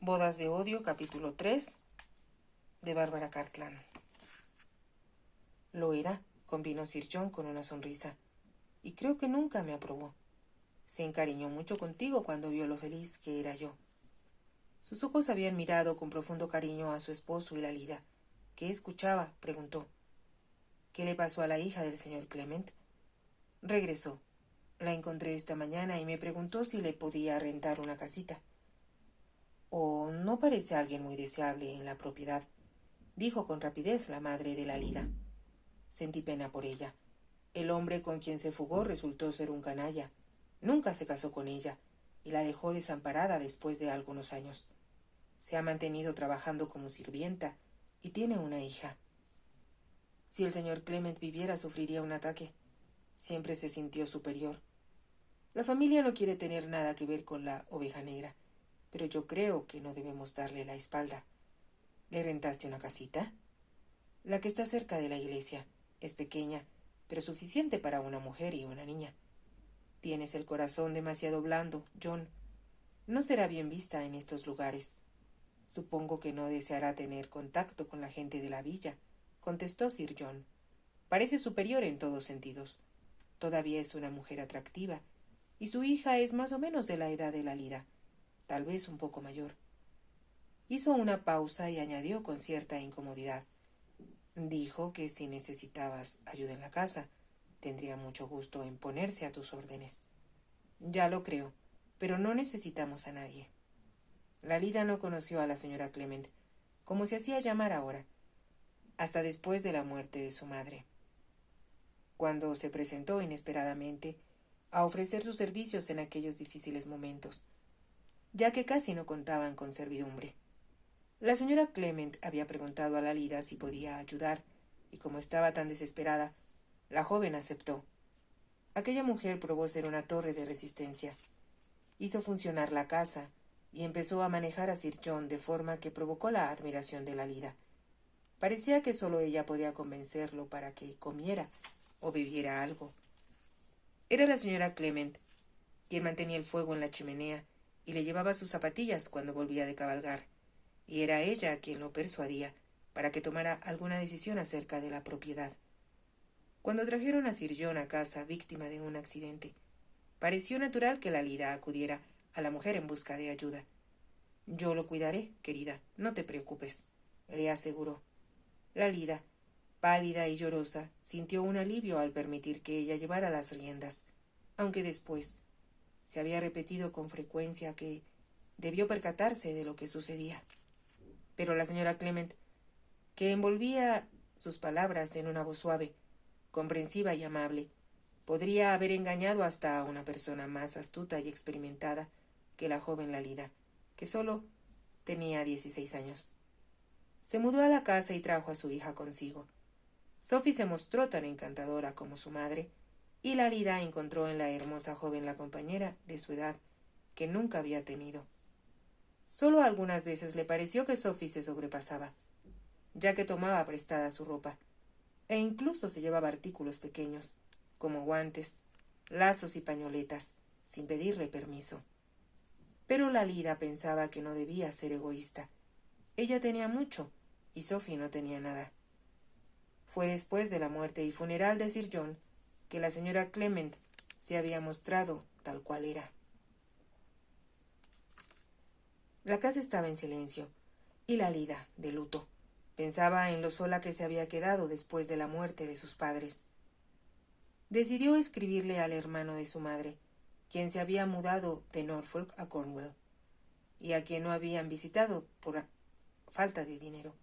Bodas de Odio, capítulo 3, de Bárbara Cartland. Lo era, convino Sir John con una sonrisa, y creo que nunca me aprobó. Se encariñó mucho contigo cuando vio lo feliz que era yo. Sus ojos habían mirado con profundo cariño a su esposo y Lalida. ¿Qué escuchaba?, preguntó. ¿Qué le pasó a la hija del señor Clement? Regresó. La encontré esta mañana y me preguntó si le podía rentar una casita. «Oh, no parece alguien muy deseable en la propiedad», dijo con rapidez la madre de Lalida. Sentí pena por ella. El hombre con quien se fugó resultó ser un canalla. Nunca se casó con ella y la dejó desamparada después de algunos años. Se ha mantenido trabajando como sirvienta y tiene una hija. Si el señor Clement viviera, sufriría un ataque. Siempre se sintió superior. La familia no quiere tener nada que ver con la oveja negra, pero yo creo que no debemos darle la espalda. ¿Le rentaste una casita? La que está cerca de la iglesia. Es pequeña, pero suficiente para una mujer y una niña. Tienes el corazón demasiado blando, John. No será bien vista en estos lugares. Supongo que no deseará tener contacto con la gente de la villa, contestó Sir John. Parece superior en todos sentidos. Todavía es una mujer atractiva, y su hija es más o menos de la edad de Lalida, tal vez un poco mayor. Hizo una pausa y añadió con cierta incomodidad. Dijo que si necesitabas ayuda en la casa, tendría mucho gusto en ponerse a tus órdenes. Ya lo creo, pero no necesitamos a nadie. Lalida no conoció a la señora Clement, como se hacía llamar ahora, hasta después de la muerte de su madre. Cuando se presentó inesperadamente a ofrecer sus servicios en aquellos difíciles momentos, ya que casi no contaban con servidumbre. La señora Clement había preguntado a Lalida si podía ayudar, y como estaba tan desesperada, la joven aceptó. Aquella mujer probó ser una torre de resistencia. Hizo funcionar la casa y empezó a manejar a Sir John de forma que provocó la admiración de Lalida. Parecía que solo ella podía convencerlo para que comiera o bebiera algo. Era la señora Clement quien mantenía el fuego en la chimenea y le llevaba sus zapatillas cuando volvía de cabalgar, y era ella quien lo persuadía para que tomara alguna decisión acerca de la propiedad. Cuando trajeron a Sir John a casa víctima de un accidente, pareció natural que Lalida acudiera a la mujer en busca de ayuda. «Yo lo cuidaré, querida, no te preocupes», le aseguró. Lalida, pálida y llorosa, sintió un alivio al permitir que ella llevara las riendas, aunque después se había repetido con frecuencia que debió percatarse de lo que sucedía. Pero la señora Clement, que envolvía sus palabras en una voz suave, comprensiva y amable, podría haber engañado hasta a una persona más astuta y experimentada que la joven Lalida, que solo tenía 16 años. Se mudó a la casa y trajo a su hija consigo. Sophie se mostró tan encantadora como su madre, y Lalida encontró en la hermosa joven la compañera de su edad que nunca había tenido. Solo algunas veces le pareció que Sophie se sobrepasaba, ya que tomaba prestada su ropa, e incluso se llevaba artículos pequeños, como guantes, lazos y pañoletas, sin pedirle permiso. Pero Lalida pensaba que no debía ser egoísta. Ella tenía mucho, y Sophie no tenía nada. Fue después de la muerte y funeral de Sir John que la señora Clement se había mostrado tal cual era. La casa estaba en silencio, y Lalida, de luto, pensaba en lo sola que se había quedado después de la muerte de sus padres. Decidió escribirle al hermano de su madre, quien se había mudado de Norfolk a Cornwall, y a quien no habían visitado por falta de dinero.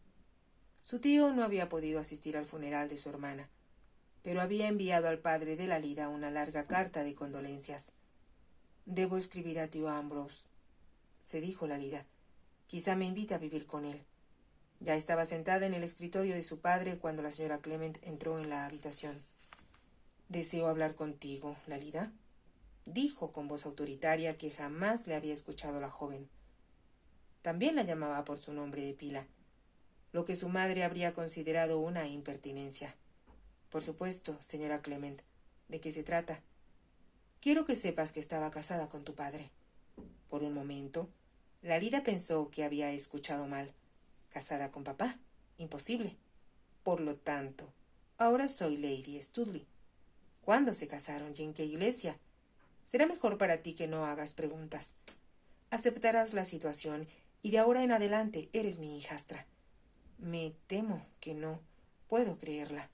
Su tío no había podido asistir al funeral de su hermana, pero había enviado al padre de Lalida una larga carta de condolencias. «Debo escribir a tío Ambrose», se dijo Lalida. «Quizá me invite a vivir con él». Ya estaba sentada en el escritorio de su padre cuando la señora Clement entró en la habitación. «Deseo hablar contigo, Lalida», dijo con voz autoritaria que jamás le había escuchado la joven. También la llamaba por su nombre de pila, lo que su madre habría considerado una impertinencia. «Por supuesto, señora Clement. ¿De qué se trata?» «Quiero que sepas que estaba casada con tu padre». Por un momento, Lalida pensó que había escuchado mal. ¿Casada con papá? Imposible. Por lo tanto, ahora soy Lady Studley. ¿Cuándo se casaron y en qué iglesia? Será mejor para ti que no hagas preguntas. Aceptarás la situación y de ahora en adelante eres mi hijastra. Me temo que no puedo creerla.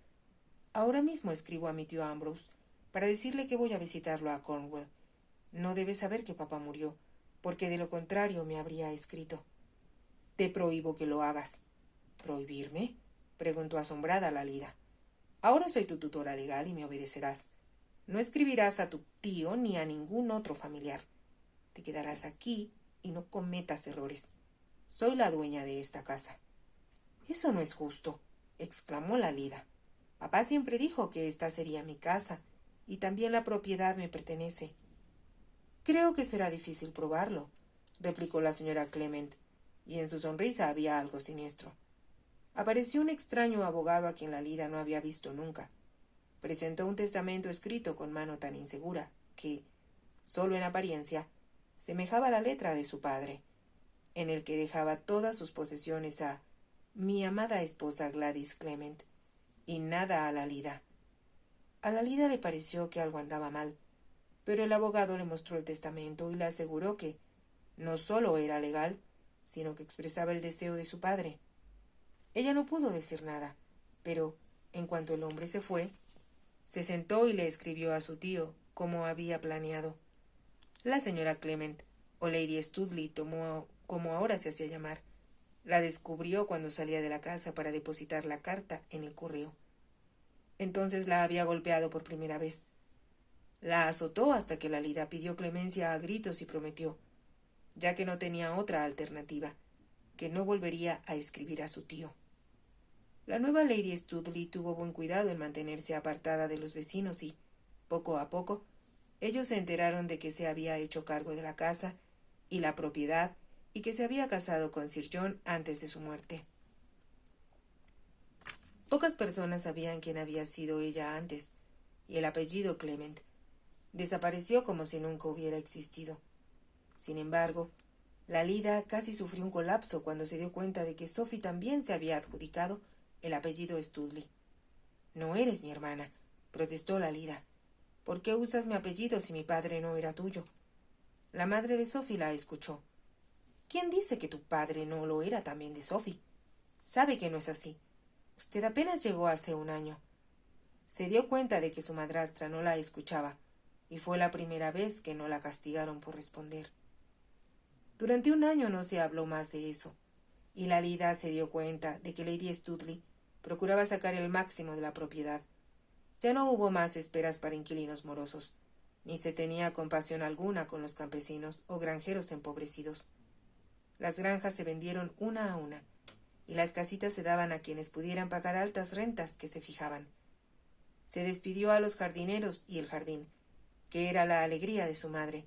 Ahora mismo escribo a mi tío Ambrose para decirle que voy a visitarlo a Cornwall. No debe saber que papá murió, porque de lo contrario me habría escrito. Te prohíbo que lo hagas. ¿Prohibirme? Preguntó asombrada Lalida. Ahora soy tu tutora legal y me obedecerás. No escribirás a tu tío ni a ningún otro familiar. Te quedarás aquí y no cometas errores. Soy la dueña de esta casa. Eso no es justo, exclamó Lalida. Papá siempre dijo que esta sería mi casa y también la propiedad me pertenece. Creo que será difícil probarlo, replicó la señora Clement, y en su sonrisa había algo siniestro. Apareció un extraño abogado a quien Lalida no había visto nunca. Presentó un testamento escrito con mano tan insegura que, solo en apariencia, semejaba la letra de su padre, en el que dejaba todas sus posesiones a mi amada esposa Gladys Clement, y nada a Lalida. A Lalida le pareció que algo andaba mal, pero el abogado le mostró el testamento y le aseguró que no solo era legal, sino que expresaba el deseo de su padre. Ella no pudo decir nada, pero, en cuanto el hombre se fue, se sentó y le escribió a su tío, como había planeado. La señora Clement, o Lady Studley, como ahora se hacía llamar, la descubrió cuando salía de la casa para depositar la carta en el correo. Entonces la había golpeado por primera vez. La azotó hasta que Lalida pidió clemencia a gritos y prometió, ya que no tenía otra alternativa, que no volvería a escribir a su tío. La nueva Lady Studley tuvo buen cuidado en mantenerse apartada de los vecinos y, poco a poco, ellos se enteraron de que se había hecho cargo de la casa y la propiedad y que se había casado con Sir John antes de su muerte. Pocas personas sabían quién había sido ella antes, y el apellido Clement desapareció como si nunca hubiera existido. Sin embargo, Lalida casi sufrió un colapso cuando se dio cuenta de que Sophie también se había adjudicado el apellido Studley. No eres mi hermana, protestó Lalida. ¿Por qué usas mi apellido si mi padre no era tuyo? La madre de Sophie la escuchó. ¿Quién dice que tu padre no lo era también de Sophie? Sabe que no es así. Usted apenas llegó hace un año. Se dio cuenta de que su madrastra no la escuchaba, y fue la primera vez que no la castigaron por responder. Durante un año no se habló más de eso, y Lalida se dio cuenta de que Lady Studley procuraba sacar el máximo de la propiedad. Ya no hubo más esperas para inquilinos morosos, ni se tenía compasión alguna con los campesinos o granjeros empobrecidos. Las granjas se vendieron una a una, y las casitas se daban a quienes pudieran pagar altas rentas que se fijaban. Se despidió a los jardineros y el jardín, que era la alegría de su madre.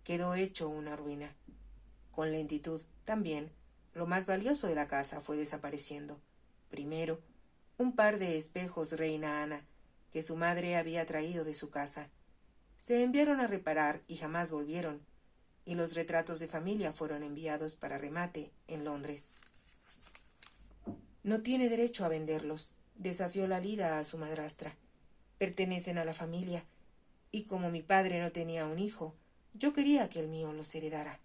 Quedó hecho una ruina. Con lentitud, también, lo más valioso de la casa fue desapareciendo. Primero, un par de espejos Reina Ana, que su madre había traído de su casa. Se enviaron a reparar y jamás volvieron, y los retratos de familia fueron enviados para remate en Londres. No tiene derecho a venderlos, desafió Lalida a su madrastra. Pertenecen a la familia, y como mi padre no tenía un hijo, yo quería que el mío los heredara.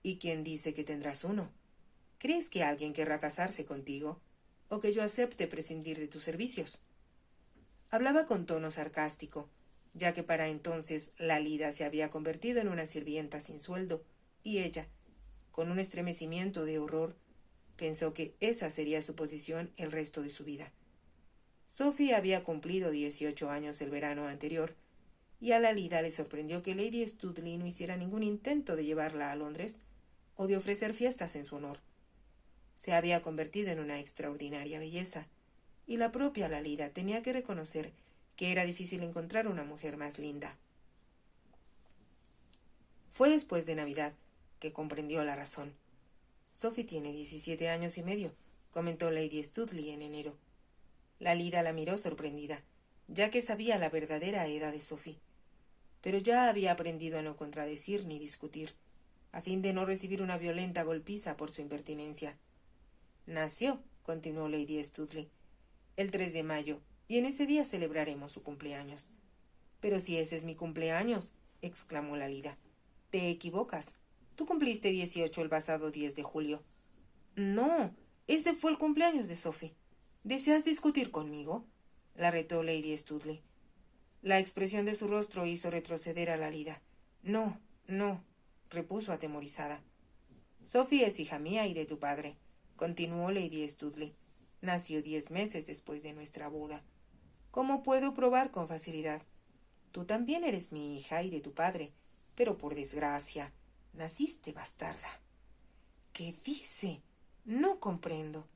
¿Y quién dice que tendrás uno? ¿Crees que alguien querrá casarse contigo? ¿O que yo acepte prescindir de tus servicios? Hablaba con tono sarcástico, ya que para entonces Lalida se había convertido en una sirvienta sin sueldo, y ella, con un estremecimiento de horror, pensó que esa sería su posición el resto de su vida. Sophie había cumplido 18 años el verano anterior, y a Lalida le sorprendió que Lady Studley no hiciera ningún intento de llevarla a Londres o de ofrecer fiestas en su honor. Se había convertido en una extraordinaria belleza, y la propia Lalida tenía que reconocer que era difícil encontrar una mujer más linda. Fue después de Navidad que comprendió la razón. Sophie tiene 17 años y medio, comentó Lady Studley en enero. Lalida la miró sorprendida, ya que sabía la verdadera edad de Sophie, pero ya había aprendido a no contradecir ni discutir. a fin de no recibir una violenta golpiza por su impertinencia. Nació, continuó Lady Studley, el 3 de mayo, y en ese día celebraremos su cumpleaños. Pero si ese es mi cumpleaños, exclamó la Lida. Te equivocas. Tú cumpliste 18 el pasado 10 de julio. No, ese fue el cumpleaños de Sophie. ¿Deseas discutir conmigo? La retó Lady Studley. La expresión de su rostro hizo retroceder a la Lida. No, no, repuso atemorizada. Sophie es hija mía y de tu padre, continuó Lady Studley. Nació 10 meses después de nuestra boda. ¿Cómo puedo probar con facilidad? Tú también eres mi hija y de tu padre, pero por desgracia, naciste bastarda. ¿Qué dice? No comprendo.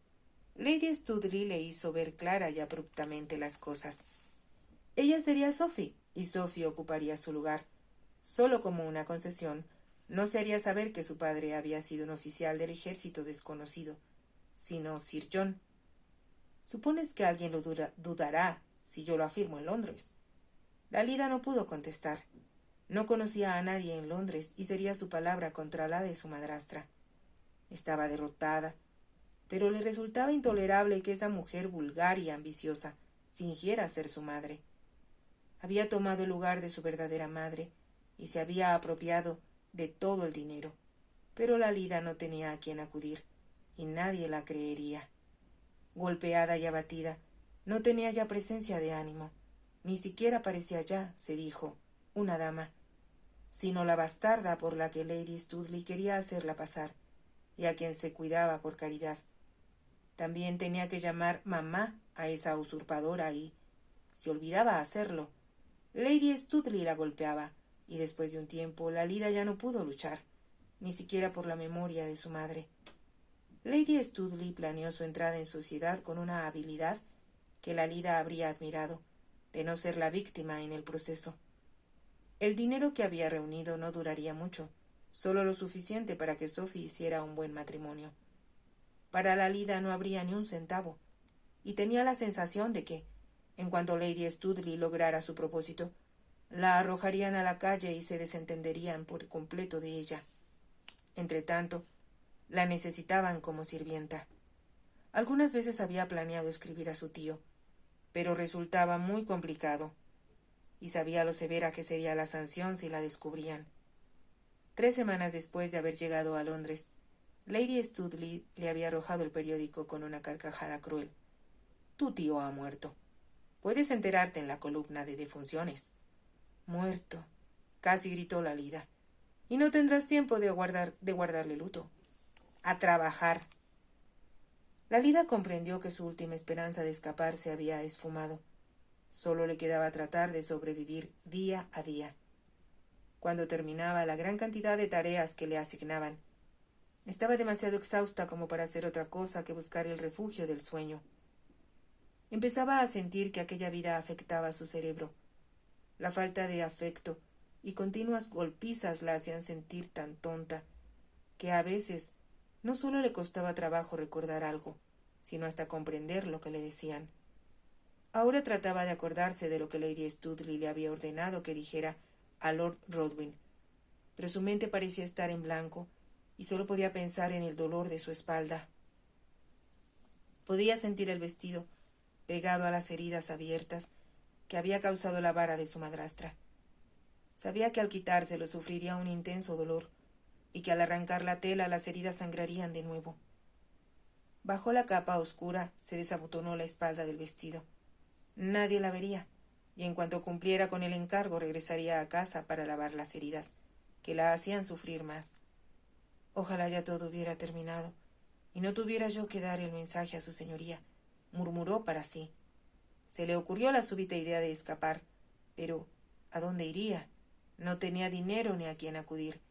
Lady Studley le hizo ver clara y abruptamente las cosas. Ella sería Sophie, y Sophie ocuparía su lugar. Solo como una concesión, no se haría saber que su padre había sido un oficial del ejército desconocido, sino Sir John. ¿Supones que alguien lo dudará si yo lo afirmo en Londres? La Lida no pudo contestar. No conocía a nadie en Londres y sería su palabra contra la de su madrastra. Estaba derrotada, pero le resultaba intolerable que esa mujer vulgar y ambiciosa fingiera ser su madre. Había tomado el lugar de su verdadera madre y se había apropiado de todo el dinero, pero la Lida no tenía a quien acudir y nadie la creería. Golpeada y abatida, no tenía ya presencia de ánimo, ni siquiera parecía ya, se dijo, una dama, sino la bastarda por la que Lady Studley quería hacerla pasar, y a quien se cuidaba por caridad. También tenía que llamar mamá a esa usurpadora y, si olvidaba hacerlo, Lady Studley la golpeaba, y después de un tiempo la Lida ya no pudo luchar, ni siquiera por la memoria de su madre. Lady Studley planeó su entrada en sociedad con una habilidad que la Lida habría admirado, de no ser la víctima en el proceso. El dinero que había reunido no duraría mucho, solo lo suficiente para que Sophie hiciera un buen matrimonio. Para la Lida no habría ni un centavo, y tenía la sensación de que, en cuanto Lady Studley lograra su propósito, la arrojarían a la calle y se desentenderían por completo de ella. Entretanto, la necesitaban como sirvienta. Algunas veces había planeado escribir a su tío, pero resultaba muy complicado, y sabía lo severa que sería la sanción si la descubrían. 3 semanas después de haber llegado a Londres, Lady Studley le había arrojado el periódico con una carcajada cruel. Tu tío ha muerto. Puedes enterarte en la columna de defunciones. Muerto, casi gritó la Lida. Y no tendrás tiempo de guardarle luto. A trabajar. La Lida comprendió que su última esperanza de escapar se había esfumado. Solo le quedaba tratar de sobrevivir día a día. Cuando terminaba la gran cantidad de tareas que le asignaban, estaba demasiado exhausta como para hacer otra cosa que buscar el refugio del sueño. Empezaba a sentir que aquella vida afectaba a su cerebro. La falta de afecto y continuas golpizas la hacían sentir tan tonta que a veces no solo le costaba trabajo recordar algo, sino hasta comprender lo que le decían. Ahora trataba de acordarse de lo que Lady Studley le había ordenado que dijera a Lord Rodwin, pero su mente parecía estar en blanco y solo podía pensar en el dolor de su espalda. Podía sentir el vestido pegado a las heridas abiertas que había causado la vara de su madrastra. Sabía que al quitárselo sufriría un intenso dolor y que al arrancar la tela las heridas sangrarían de nuevo. Bajo la capa oscura se desabotonó la espalda del vestido. Nadie la vería, y en cuanto cumpliera con el encargo regresaría a casa para lavar las heridas, que la hacían sufrir más. Ojalá ya todo hubiera terminado, y no tuviera yo que dar el mensaje a su señoría, murmuró para sí. Se le ocurrió la súbita idea de escapar, pero ¿a dónde iría? No tenía dinero ni a quién acudir,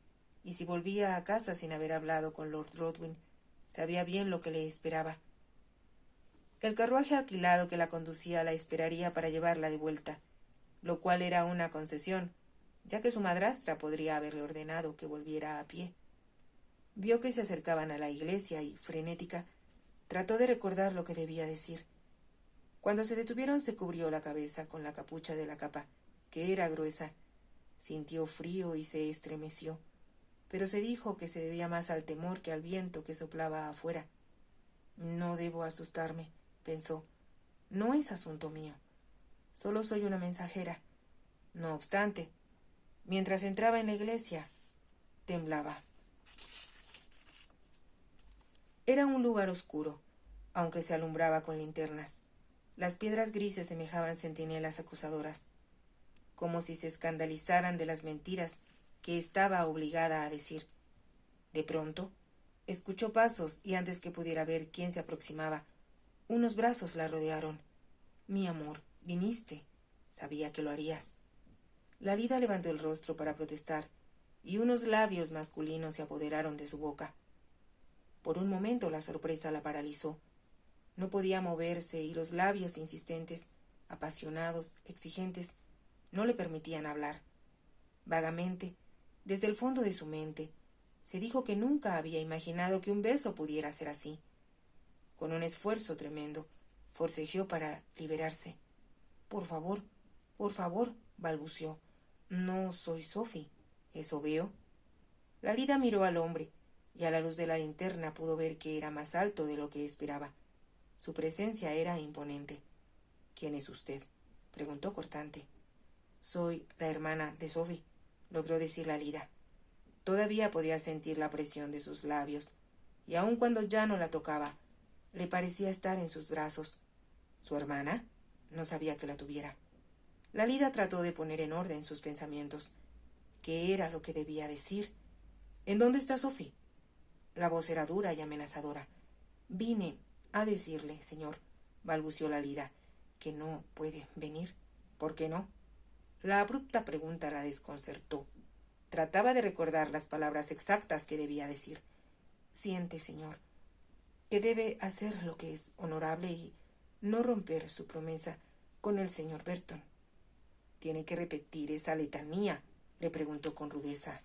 y si volvía a casa sin haber hablado con Lord Rodwin, sabía bien lo que le esperaba. El carruaje alquilado que la conducía la esperaría para llevarla de vuelta, lo cual era una concesión, ya que su madrastra podría haberle ordenado que volviera a pie. Vio que se acercaban a la iglesia y, frenética, trató de recordar lo que debía decir. Cuando se detuvieron se cubrió la cabeza con la capucha de la capa, que era gruesa. Sintió frío y se estremeció. pero se dijo que se debía más al temor que al viento que soplaba afuera. No debo asustarme, pensó. No es asunto mío. Solo soy una mensajera. No obstante, mientras entraba en la iglesia, temblaba. Era un lugar oscuro, aunque se alumbraba con linternas. Las piedras grises semejaban centinelas acusadoras, como si se escandalizaran de las mentiras que estaba obligada a decir. De pronto, escuchó pasos y antes que pudiera ver quién se aproximaba, unos brazos la rodearon. Mi amor, viniste. Sabía que lo harías. Lalida levantó el rostro para protestar, y unos labios masculinos se apoderaron de su boca. Por un momento la sorpresa la paralizó. No podía moverse y los labios insistentes, apasionados, exigentes, no le permitían hablar. Vagamente, desde el fondo de su mente, se dijo que nunca había imaginado que un beso pudiera ser así. Con un esfuerzo tremendo, forcejeó para liberarse. Por favor, balbuceó. No soy Sophie. ¿Eso veo? Lalida miró al hombre, y a la luz de la linterna pudo ver que era más alto de lo que esperaba. Su presencia era imponente. ¿Quién es usted?, preguntó cortante. Soy la hermana de Sophie, logró decir Lalida. Todavía podía sentir la presión de sus labios, y aun cuando ya no la tocaba, le parecía estar en sus brazos. ¿Su hermana? No sabía que la tuviera. Lalida trató de poner en orden sus pensamientos. ¿Qué era lo que debía decir? ¿En dónde está Sophie? La voz era dura y amenazadora. Vine a decirle, señor, balbuceó Lalida, que no puede venir. ¿Por qué no? La abrupta pregunta la desconcertó. Trataba de recordar las palabras exactas que debía decir. Siente, señor, que debe hacer lo que es honorable y no romper su promesa con el señor Burton. ¿Tiene que repetir esa letanía?, le preguntó con rudeza.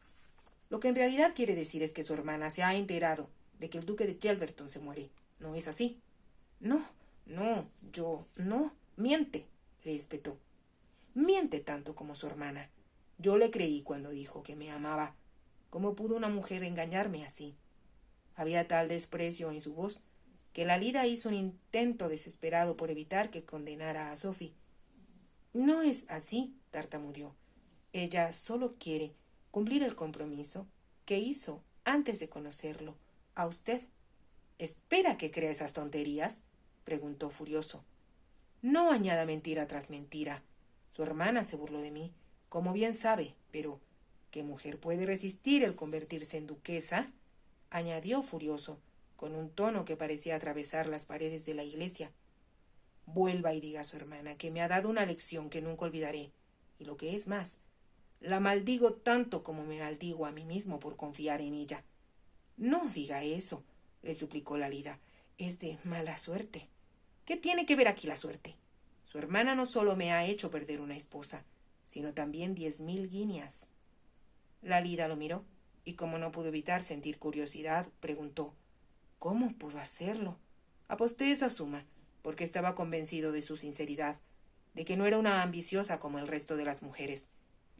Lo que en realidad quiere decir es que su hermana se ha enterado de que el duque de Chelverton se muere. ¿No es así? No, yo no. Miente, le espetó. Miente tanto como su hermana. Yo le creí cuando dijo que me amaba. ¿Cómo pudo una mujer engañarme así? Había tal desprecio en su voz que Lalida hizo un intento desesperado por evitar que condenara a Sophie. No es así, tartamudeó. Ella solo quiere cumplir el compromiso que hizo antes de conocerlo a usted. ¿Espera que crea esas tonterías?, preguntó furioso. No añada mentira tras mentira. Su hermana se burló de mí, como bien sabe, pero ¿qué mujer puede resistir el convertirse en duquesa?, añadió furioso, con un tono que parecía atravesar las paredes de la iglesia. Vuelva y diga a su hermana que me ha dado una lección que nunca olvidaré, y lo que es más, la maldigo tanto como me maldigo a mí mismo por confiar en ella. No diga eso, le suplicó Lalida. Es de mala suerte. ¿Qué tiene que ver aquí la suerte? Su hermana no solo me ha hecho perder una esposa, sino también 10.000 guineas. Lalida lo miró, y como no pudo evitar sentir curiosidad, preguntó, ¿cómo pudo hacerlo? Aposté esa suma, porque estaba convencido de su sinceridad, de que no era una ambiciosa como el resto de las mujeres,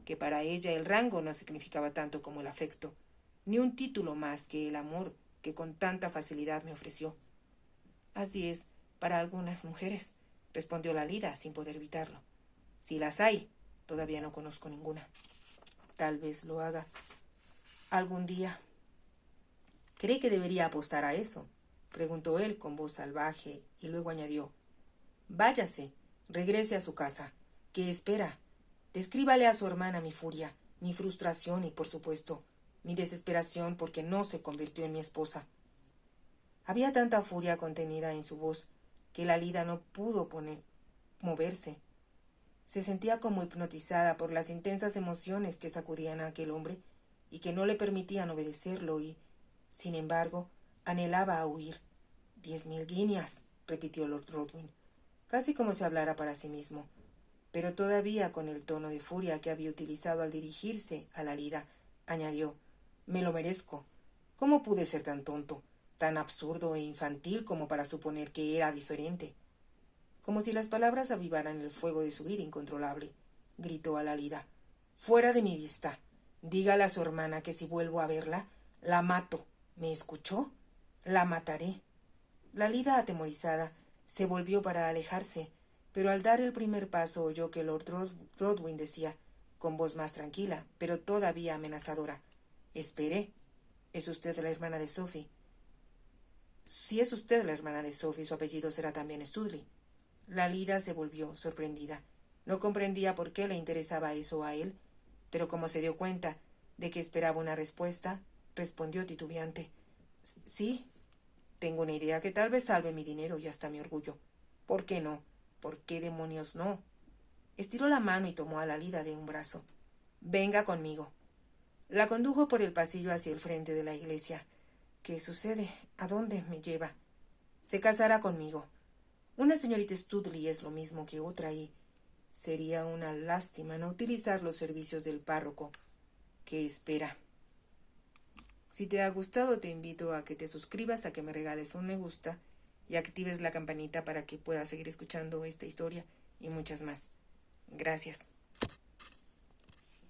que para ella el rango no significaba tanto como el afecto, ni un título más que el amor que con tanta facilidad me ofreció. Así es para algunas mujeres, respondió Lalida sin poder evitarlo. Si las hay, todavía no conozco ninguna. Tal vez lo haga algún día. ¿Cree que debería apostar a eso?, preguntó él con voz salvaje, y luego añadió, váyase, regrese a su casa. ¿Qué espera? Descríbale a su hermana mi furia, mi frustración y, por supuesto, mi desesperación porque no se convirtió en mi esposa. Había tanta furia contenida en su voz que Lalida no pudo moverse. Se sentía como hipnotizada por las intensas emociones que sacudían a aquel hombre y que no le permitían obedecerlo y, sin embargo, anhelaba a huir. 10.000 guineas, repitió Lord Ruthven, casi como si hablara para sí mismo, pero todavía con el tono de furia que había utilizado al dirigirse a Lalida, añadió, me lo merezco. ¿Cómo pude ser tan tonto, tan absurdo e infantil como para suponer que era diferente? Como si las palabras avivaran el fuego de su ira incontrolable, gritó a Lalida, fuera de mi vista. Dígale a su hermana que si vuelvo a verla, la mato. ¿Me escuchó? La mataré. Lalida, atemorizada, se volvió para alejarse, pero al dar el primer paso oyó que Lord Rodwin decía, con voz más tranquila, pero todavía amenazadora: «Espere. ¿Es usted la hermana de Sophie?» Si es usted la hermana de Sophie, su apellido será también Studley. Lalida se volvió, sorprendida. No comprendía por qué le interesaba eso a él, pero como se dio cuenta de que esperaba una respuesta, respondió titubeante: «Sí, tengo una idea que tal vez salve mi dinero y hasta mi orgullo. ¿Por qué no? ¿Por qué demonios no?» Estiró la mano y tomó a Lalida de un brazo. «Venga conmigo». La condujo por el pasillo hacia el frente de la iglesia. «¿Qué sucede? ¿A dónde me lleva?» «Se casará conmigo. Una señorita Studley es lo mismo que otra y sería una lástima no utilizar los servicios del párroco. ¿Qué espera?» Si te ha gustado, te invito a que te suscribas, a que me regales un me gusta y actives la campanita para que puedas seguir escuchando esta historia y muchas más. Gracias.